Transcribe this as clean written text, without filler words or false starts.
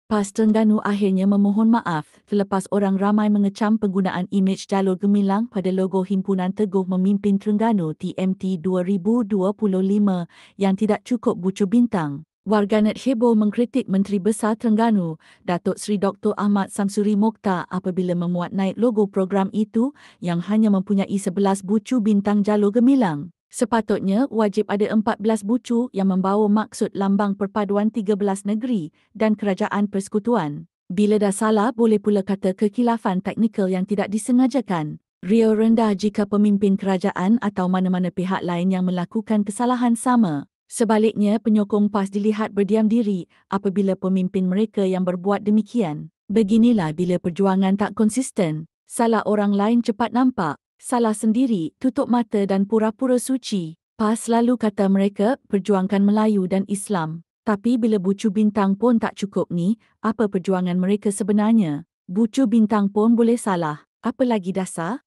PAS Terengganu akhirnya memohon maaf selepas orang ramai mengecam penggunaan imej jalur gemilang pada logo Himpunan Teguh Memimpin Terengganu TMT 2025 yang tidak cukup bucu bintang. Warganet heboh mengkritik Menteri Besar Terengganu, Datuk Seri Dr. Ahmad Samsuri Mokhtar apabila memuat naik logo program itu yang hanya mempunyai 11 bucu bintang jalur gemilang. Sepatutnya wajib ada 14 bucu yang membawa maksud lambang perpaduan 13 negeri dan kerajaan persekutuan. Bila dah salah, boleh pula kata kekhilafan teknikal yang tidak disengajakan. Rio rendah jika pemimpin kerajaan atau mana-mana pihak lain yang melakukan kesalahan sama. Sebaliknya, penyokong PAS dilihat berdiam diri apabila pemimpin mereka yang berbuat demikian. Beginilah bila perjuangan tak konsisten. Salah orang lain cepat nampak. Salah sendiri, tutup mata dan pura-pura suci. PAS selalu kata mereka perjuangkan Melayu dan Islam. Tapi bila bucu bintang pun tak cukup ni, apa perjuangan mereka sebenarnya? Bucu bintang pun boleh salah. Apa lagi dasar?